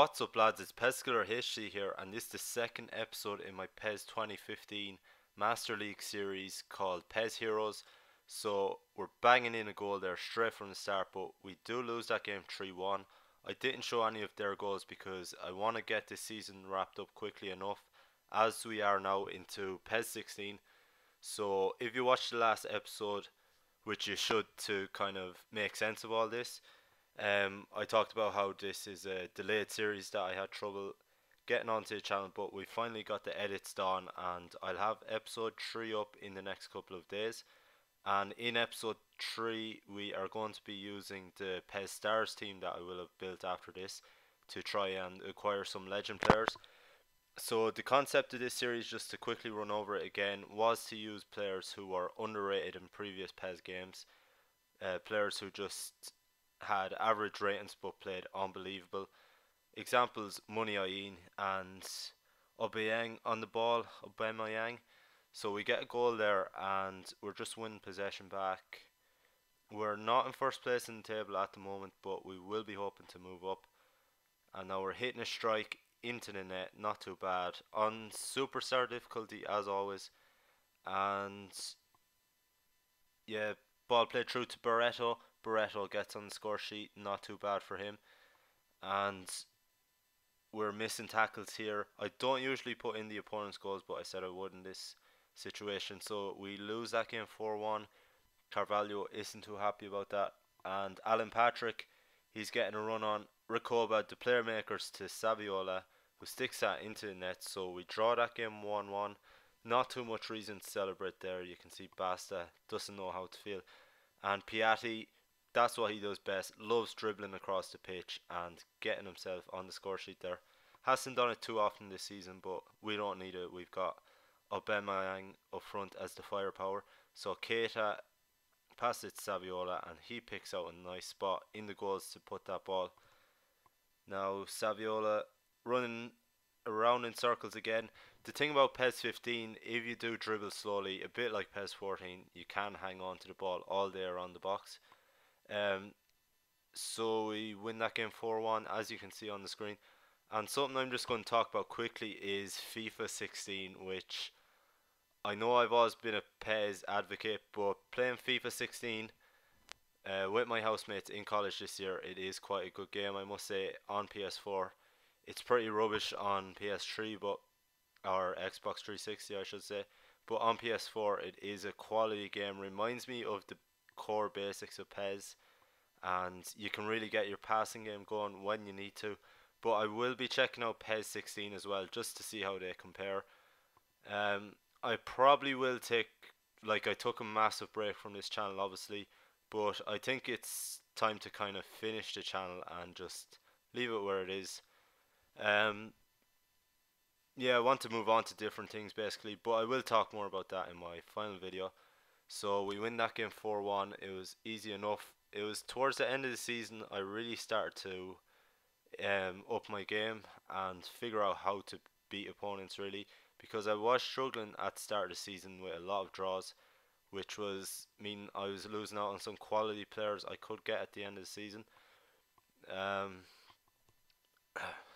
What's up lads, it's Pescaler HC here and this is the second episode in my PES 2015 Master League series called PES Heroes. So we're banging in a goal there straight from the start, but we do lose that game 3-1. I didn't show any of their goals because I want to get this season wrapped up quickly enough as we are now into PES 16. So if you watched the last episode, which you should to kind of make sense of all this, I talked about how this is a delayed series that I had trouble getting onto the channel, but we finally got the edits done and I'll have episode 3 up in the next couple of days. And in episode 3 we are going to be using the PES Stars team that I will have built after this to try and acquire some legend players. So the concept of this series, just to quickly run over it again, was to use players who were underrated in previous PES games, players who just had average ratings but played unbelievable. Examples: Muniain and Aubemeyang on the ball. Aubemeyang. So we get a goal there and we're just winning possession back. We're not in first place in the table at the moment, but we will be hoping to move up. And now we're hitting a strike into the net, not too bad, on superstar difficulty as always. And yeah, ball played through to Barreto. Barreto gets on the score sheet, not too bad for him. And we're missing tackles here. I don't usually put in the opponent's goals, but I said I would in this situation. So we lose that game 4-1. Carvalho isn't too happy about that. And Alan Patrick, he's getting a run on. Recoba, the player makers to Saviola, who sticks that into the net. So we draw that game 1-1. Not too much reason to celebrate there. You can see Basta doesn't know how to feel. And Piatti, that's what he does best, loves dribbling across the pitch and getting himself on the score sheet there. Hasn't done it too often this season, but we don't need it. We've got Aubemeyang up front as the firepower. So Keita passes it to Saviola and he picks out a nice spot in the goals to put that ball. Now Saviola running around in circles again. The thing about PES 15, if you do dribble slowly, a bit like PES 14, you can hang on to the ball all day around the box. So we win that game 4-1, as you can see on the screen. And something I'm just going to talk about quickly is FIFA 16, which I know I've always been a PES advocate, but playing FIFA 16 with my housemates in college this year, it is quite a good game, I must say, on PS4. It's pretty rubbish on PS3, but or Xbox 360 I should say, but on PS4 it is a quality game. Reminds me of the core basics of PES, and you can really get your passing game going when you need to. But I will be checking out PES 16 as well, just to see how they compare. I probably will take, like, I took a massive break from this channel obviously, but I think it's time to kind of finish the channel and just leave it where it is. Yeah, I want to move on to different things basically, but I will talk more about that in my final video. So we win that game 4-1. It was easy enough. It was towards the end of the season I really started to up my game and figure out how to beat opponents really, because I was struggling at the start of the season with a lot of draws, which was mean I was losing out on some quality players I could get at the end of the season.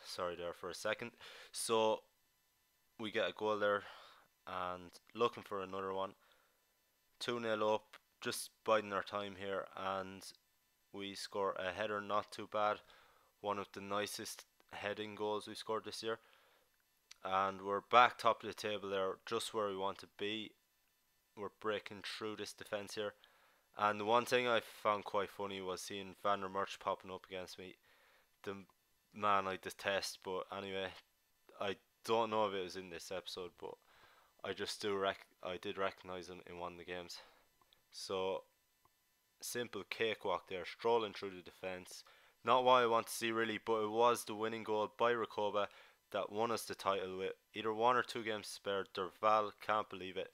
Sorry there for a second. So we get a goal there and looking for another one. 2-0 up, just biding our time here, and we score a header, not too bad. One of the nicest heading goals we've scored this year. And we're back top of the table there, just where we want to be. We're breaking through this defence here. And the one thing I found quite funny was seeing Van der Merch popping up against me. The man I detest, but anyway, I don't know if it was in this episode, but I just I did recognise him in one of the games. So simple cakewalk there, strolling through the defence. Not what I want to see really, but it was the winning goal by Recoba that won us the title with either 1 or 2 games spared. Durval, can't believe it.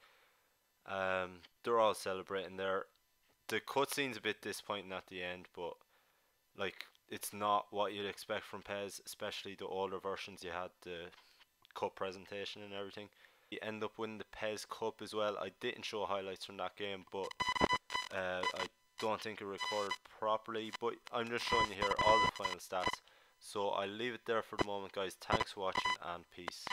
They're all celebrating there. The cutscene's a bit disappointing at the end, but like, it's not what you'd expect from PES, especially the older versions. You had the cup presentation and everything. You end up winning the PES Cup as well. I didn't show highlights from that game, but I don't think it recorded properly, but I'm just showing you here all the final stats. So I'll leave it there for the moment, guys. Thanks for watching and peace.